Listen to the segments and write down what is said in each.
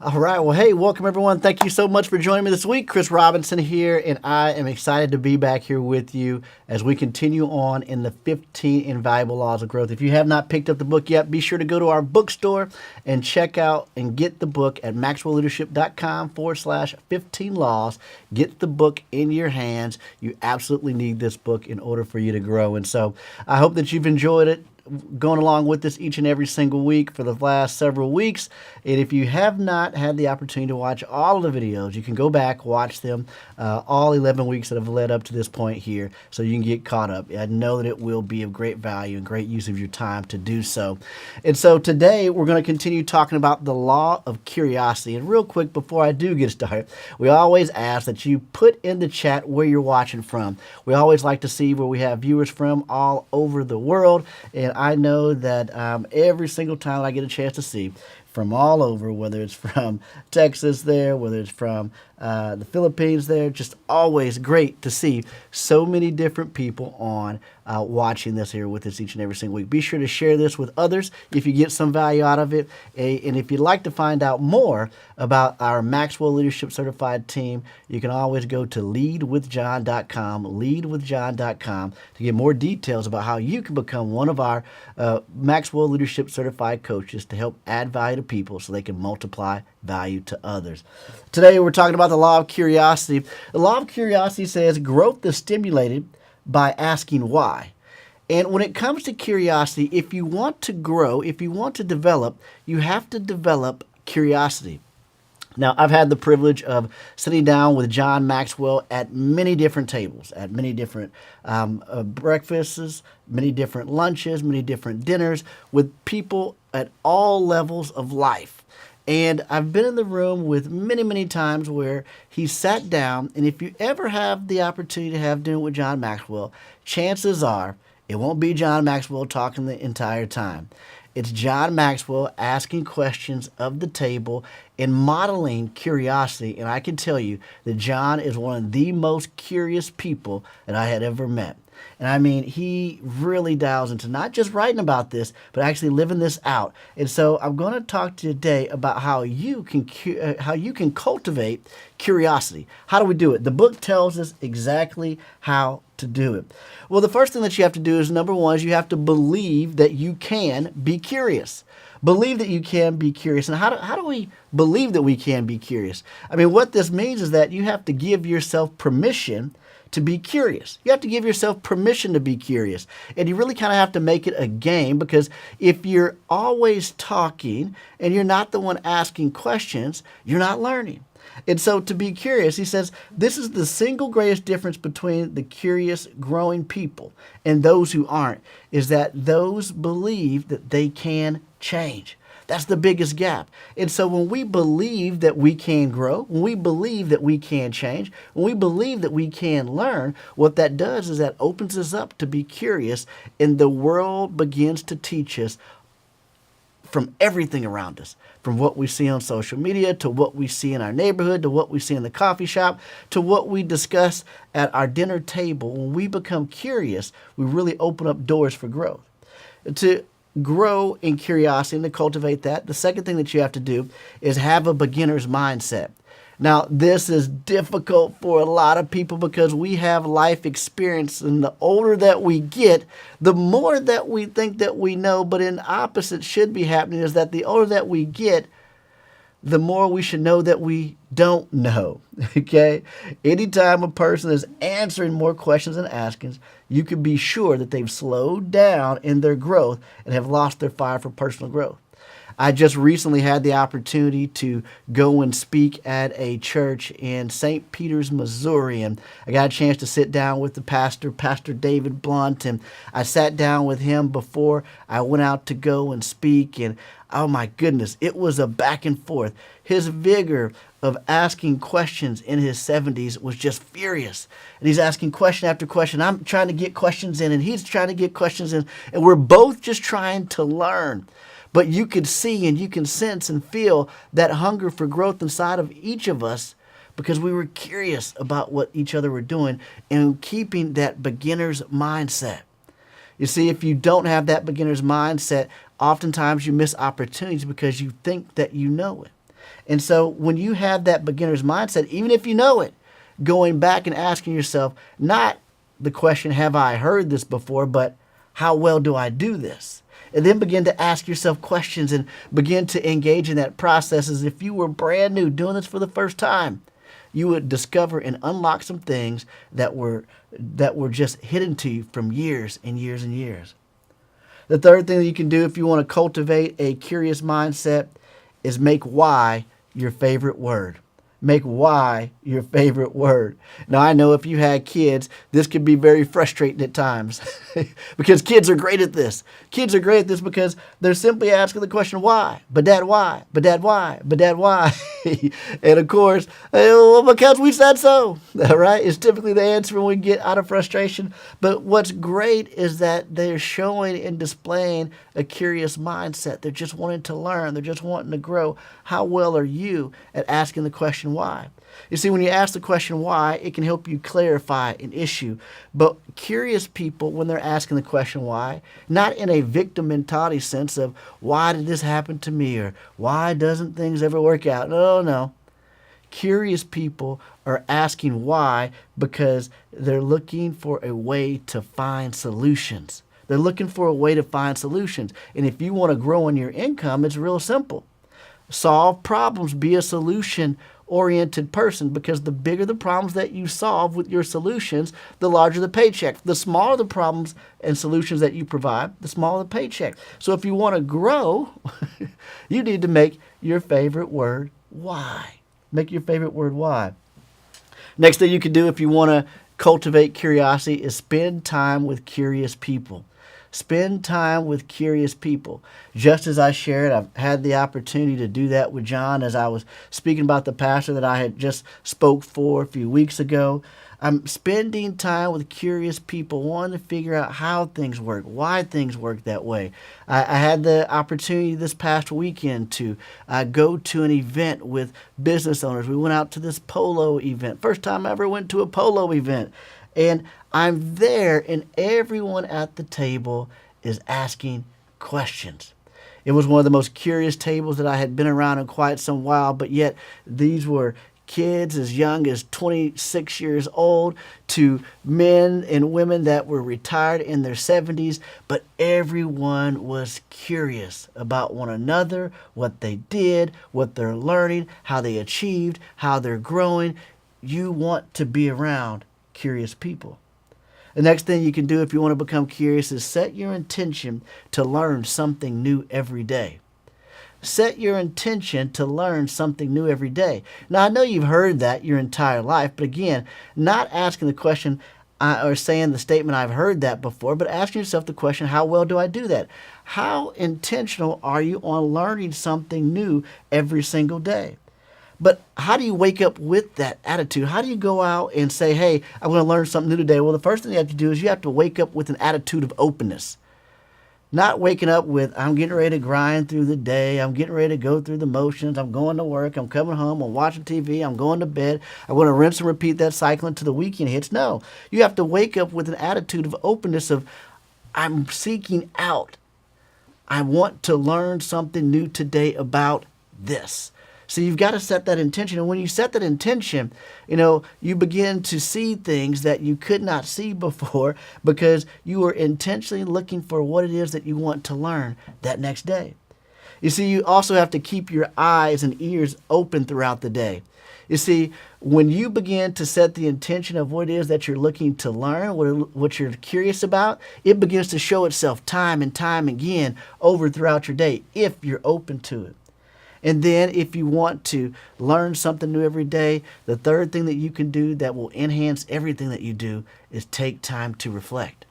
All right. Well, hey, welcome everyone. Thank you so much for joining me this week. Chris Robinson here, and I am excited to be back here with you as we continue on in the 15 Invaluable Laws of Growth. If you have not picked up the book yet, be sure to go to our bookstore and check out and get the book at maxwellleadership.com/15 laws. Get the book in your hands. You absolutely need this book in order for you to grow. And so I hope that you've enjoyed it, going along with us each and every single week for the last several weeks. And if you have not had the opportunity to watch all of the videos, you can go back, watch them, all 11 weeks that have led up to this point here, so you can get caught up. I know that it will be of great value and great use of your time to do so. And so today we're going to continue talking about the law of curiosity. And real quick, before I do get started, we always ask that you put in the chat where you're watching from. We always like to see where we have viewers from all over the world. And I know that every single time I get a chance to see from all over, whether it's from Texas there, whether it's from the Philippines there, just always great to see so many different people on watching this here with us each and every single week. Be sure to share this with others if you get some value out of it. And if you'd like to find out more about our Maxwell Leadership Certified team, you can always go to leadwithjohn.com, leadwithjohn.com, to get more details about how you can become one of our Maxwell Leadership Certified coaches to help add value to people so they can multiply value to others. Today we're talking about the law of curiosity. The law of curiosity says growth is stimulated by asking why. And when it comes to curiosity, if you want to grow, if you want to develop, you have to develop curiosity. Now, I've had the privilege of sitting down with John Maxwell at many different tables, at many different breakfasts, many different lunches, many different dinners, with people at all levels of life. And I've been in the room with many, many times where he sat down, and if you ever have the opportunity to have dinner with John Maxwell, chances are it won't be John Maxwell talking the entire time. It's John Maxwell asking questions of the table and modeling curiosity. And I can tell you that John is one of the most curious people that I had ever met. And I mean, he really dials into not just writing about this, but actually living this out. And so I'm going to talk to you today about how you can cultivate curiosity. How do we do it? The book tells us exactly how to do it. Well, the first thing that you have to do is, number one, is you have to believe that you can be curious. Believe that you can be curious. And how do we believe that we can be curious? I mean, what this means is that you have to give yourself permission to be curious. You have to give yourself permission to be curious. And you really kind of have to make it a game, because if you're always talking and you're not the one asking questions, you're not learning. And so to be curious, he says, this is the single greatest difference between the curious, growing people and those who aren't, is that those believe that they can change. That's the biggest gap. And so when we believe that we can grow, when we believe that we can change, when we believe that we can learn, what that does is that opens us up to be curious, and the world begins to teach us from everything around us, from what we see on social media, to what we see in our neighborhood, to what we see in the coffee shop, to what we discuss at our dinner table. When we become curious, we really open up doors for growth. To grow in curiosity and to cultivate that, the second thing that you have to do is have a beginner's mindset. Now, this is difficult for a lot of people because we have life experience, and the older that we get, the more that we think that we know, but in opposite should be happening, is that the older that we get, the more we should know that we don't know, okay? Anytime a person is answering more questions than asking, you can be sure that they've slowed down in their growth and have lost their fire for personal growth. I just recently had the opportunity to go and speak at a church in St. Peters, Missouri, and I got a chance to sit down with the pastor, Pastor David Blunt, and I sat down with him before I went out to go and speak, and oh my goodness, it was a back and forth. His vigor of asking questions in his 70s was just furious. And he's asking question after question. I'm trying to get questions in, and he's trying to get questions in, and we're both just trying to learn. But you could see and you can sense and feel that hunger for growth inside of each of us, because we were curious about what each other were doing and keeping that beginner's mindset. You see, if you don't have that beginner's mindset, oftentimes you miss opportunities because you think that you know it. And so when you have that beginner's mindset, even if you know it, going back and asking yourself, not the question, have I heard this before, but how well do I do this? And then begin to ask yourself questions and begin to engage in that process as if you were brand new doing this for the first time. You would discover and unlock some things that were just hidden to you from years and years and years. The third thing that you can do if you want to cultivate a curious mindset is make why your favorite word. Make why your favorite word. Now, I know if you had kids, this could be very frustrating at times because kids are great at this. Kids are great at this because they're simply asking the question, why? But dad, why? But dad, why? But dad, why? And of course, well, because we said so, right? It's typically the answer when we get out of frustration. But what's great is that they're showing and displaying a curious mindset. They're just wanting to learn. They're just wanting to grow. How well are you at asking the question, why? You see, when you ask the question why, it can help you clarify an issue. But curious people, when they're asking the question why, not in a victim mentality sense of why did this happen to me or why doesn't things ever work out? No. Curious people are asking why because they're looking for a way to find solutions. They're looking for a way to find solutions. And if you want to grow in your income, it's real simple. Solve problems, be a solution-oriented person, because the bigger the problems that you solve with your solutions, the larger the paycheck. The smaller the problems and solutions that you provide, the smaller the paycheck. So if you want to grow, you need to make your favorite word why. Make your favorite word why. Next thing you can do if you want to cultivate curiosity is spend time with curious people. Spend time with curious people. Just as I shared, I've had the opportunity to do that with John as I was speaking about the pastor that I had just spoke for a few weeks ago. I'm spending time with curious people, wanting to figure out how things work, why things work that way. I had the opportunity this past weekend to go to an event with business owners. We went out to this polo event. First time I ever went to a polo event. And I'm there, and everyone at the table is asking questions. It was one of the most curious tables that I had been around in quite some while, but yet these were kids as young as 26 years old to men and women that were retired in their 70s, but everyone was curious about one another, what they did, what they're learning, how they achieved, how they're growing. You want to be around curious people. The next thing you can do if you want to become curious is set your intention to learn something new every day. Set your intention to learn something new every day. Now, I know you've heard that your entire life, but again, not asking the question or saying the statement, I've heard that before, but asking yourself the question, how well do I do that? How intentional are you on learning something new every single day? But how do you wake up with that attitude? How do you go out and say, hey, I'm going to learn something new today? Well, the first thing you have to do is you have to wake up with an attitude of openness. Not waking up with, I'm getting ready to grind through the day. I'm getting ready to go through the motions. I'm going to work. I'm coming home. I'm watching TV. I'm going to bed. I'm going to rinse and repeat that cycle until the weekend hits. No, you have to wake up with an attitude of openness of, I'm seeking out. I want to learn something new today about this. So you've got to set that intention. And when you set that intention, you begin to see things that you could not see before because you were intentionally looking for what it is that you want to learn that next day. You see, you also have to keep your eyes and ears open throughout the day. You see, when you begin to set the intention of what it is that you're looking to learn, what you're curious about, it begins to show itself time and time again over throughout your day if you're open to it. And then if you want to learn something new every day, the third thing that you can do that will enhance everything that you do is take time to reflect.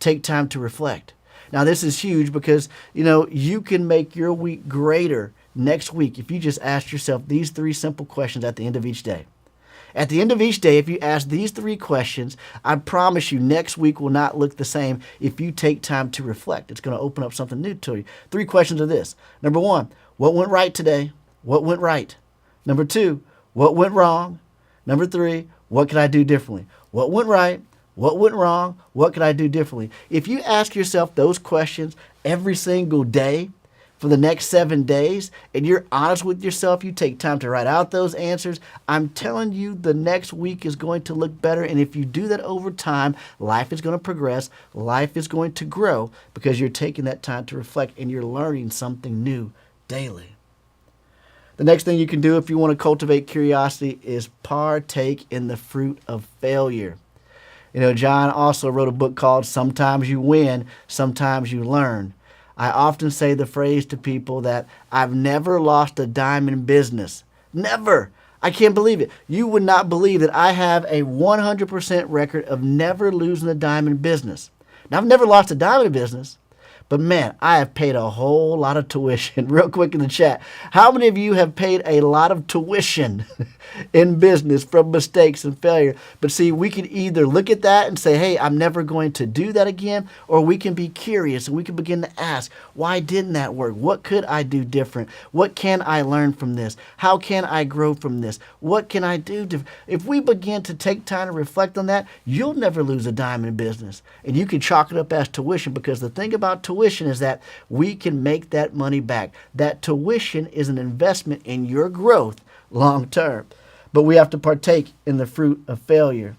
Take time to reflect. Now, this is huge because, you can make your week greater next week if you just ask yourself these 3 simple questions at the end of each day. At the end of each day, if you ask these 3 questions, I promise you next week will not look the same if you take time to reflect. It's going to open up something new to you. 3 questions are this. Number 1, what went right today? What went right? Number 2, what went wrong? Number 3, what could I do differently? What went right? What went wrong? What could I do differently? If you ask yourself those questions every single day, for the next 7 days and you're honest with yourself, you take time to write out those answers, I'm telling you the next week is going to look better. And if you do that over time, life is going to progress, life is going to grow because you're taking that time to reflect and you're learning something new daily. The next thing you can do if you want to cultivate curiosity is partake in the fruit of failure. You know, John also wrote a book called Sometimes You Win, Sometimes You Learn. I often say the phrase to people that I've never lost a dime in business. Never. I can't believe it. You would not believe that I have a 100% record of never losing a dime in business. Now, I've never lost a dime in business. But man, I have paid a whole lot of tuition. Real quick in the chat, how many of you have paid a lot of tuition in business from mistakes and failure? But see, we can either look at that and say, hey, I'm never going to do that again, or we can be curious and we can begin to ask, why didn't that work? What could I do different? What can I learn from this? How can I grow from this? What can I do? If we begin to take time to reflect on that, you'll never lose a dime in business. And you can chalk it up as tuition, because the thing about tuition is that we can make that money back. That tuition is an investment in your growth long term. But we have to partake in the fruit of failure.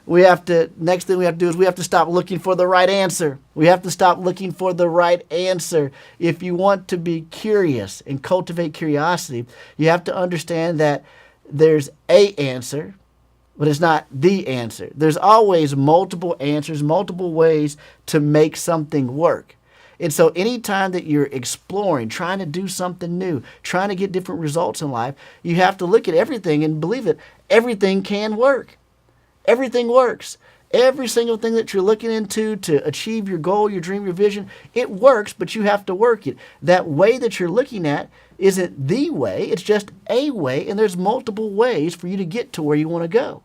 Next thing we have to do is we have to stop looking for the right answer. We have to stop looking for the right answer. If you want to be curious and cultivate curiosity, you have to understand that there's a answer, but it's not the answer. There's always multiple answers, multiple ways to make something work. And so anytime that you're exploring, trying to do something new, trying to get different results in life, you have to look at everything and believe that everything can work. Everything works. Every single thing that you're looking into to achieve your goal, your dream, your vision, it works, but you have to work it. That way that you're looking at isn't the way, it's just a way, and there's multiple ways for you to get to where you want to go.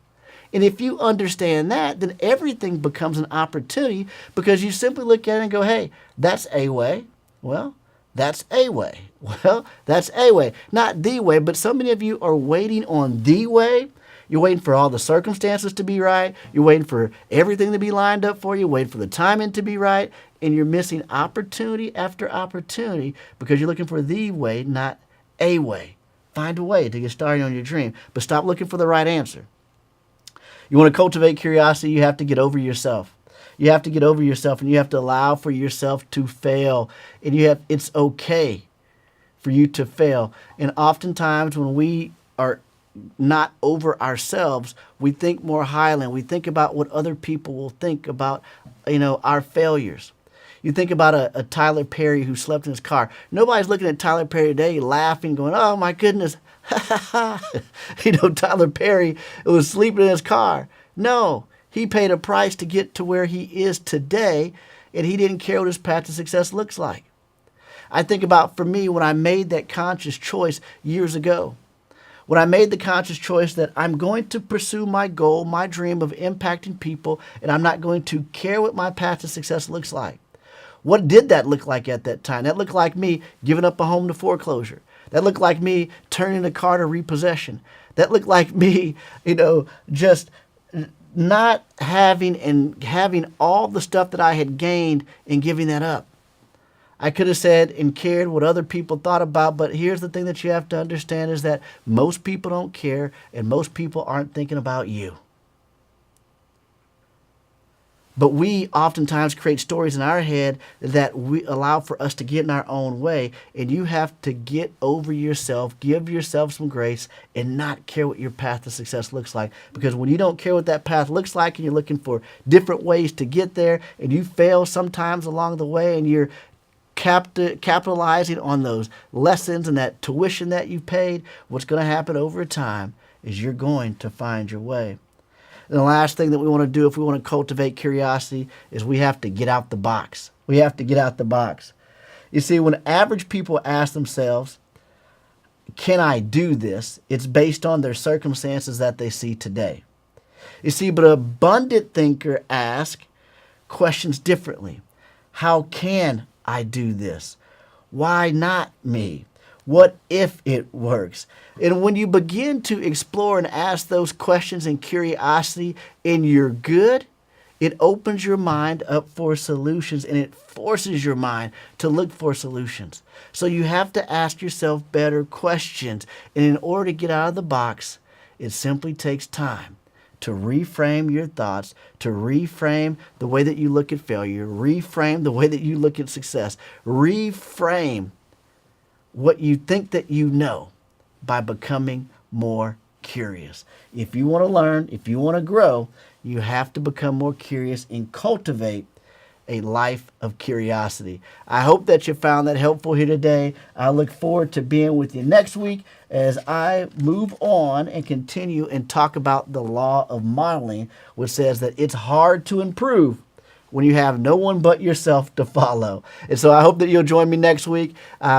And if you understand that, then everything becomes an opportunity, because you simply look at it and go, hey, that's a way. Well, that's a way. Well, that's a way. Not the way, but so many of you are waiting on the way. You're waiting for all the circumstances to be right. You're waiting for everything to be lined up for you, waiting for the timing to be right. And you're missing opportunity after opportunity because you're looking for the way, not a way. Find a way to get started on your dream, but stop looking for the right answer. You want to cultivate curiosity, you have to get over yourself. You have to get over yourself, and you have to allow for yourself to fail. And it's okay for you to fail. And oftentimes when we are not over ourselves, we think more highly, and we think about what other people will think about, our failures. You think about a Tyler Perry who slept in his car. Nobody's looking at Tyler Perry today laughing, going, oh my goodness, Tyler Perry was sleeping in his car. No, he paid a price to get to where he is today, and he didn't care what his path to success looks like. I think about, for me, when I made that conscious choice years ago, when I made the conscious choice that I'm going to pursue my goal, my dream of impacting people, and I'm not going to care what my path to success looks like. What did that look like at that time? That looked like me giving up a home to foreclosure. That looked like me turning a car to repossession. That looked like me, just not having all the stuff that I had gained and giving that up. I could have said and cared what other people thought about, but here's the thing that you have to understand is that most people don't care, and most people aren't thinking about you. But we oftentimes create stories in our head that we allow for us to get in our own way. And you have to get over yourself, give yourself some grace, and not care what your path to success looks like. Because when you don't care what that path looks like, and you're looking for different ways to get there, and you fail sometimes along the way, and you're capitalizing on those lessons and that tuition that you paid, what's going to happen over time is you're going to find your way. And the last thing that we want to do if we want to cultivate curiosity is we have to get out the box. We have to get out the box. You see, when average people ask themselves, can I do this? It's based on their circumstances that they see today. You see, but an abundant thinker asks questions differently. How can I do this? Why not me? What if it works? And when you begin to explore and ask those questions and curiosity, and you're good, It opens your mind up for solutions, and it forces your mind to look for solutions. So you have to ask yourself better questions. And in order to get out of the box, it simply takes time to reframe your thoughts, to reframe the way that you look at failure, reframe the way that you look at success, reframe what you think that you know by becoming more curious. If you want to learn, if you want to grow, you have to become more curious and cultivate a life of curiosity. I hope that you found that helpful here today. I look forward to being with you next week as I move on and continue and talk about the law of modeling, which says that it's hard to improve when you have no one but yourself to follow. And so I hope that you'll join me next week.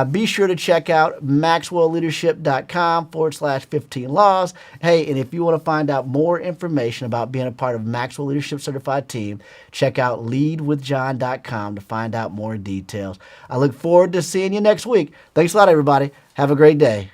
Be sure to check out maxwellleadership.com/15 laws. Hey, and if you want to find out more information about being a part of Maxwell Leadership Certified Team, check out leadwithjohn.com to find out more details. I look forward to seeing you next week. Thanks a lot, everybody. Have a great day.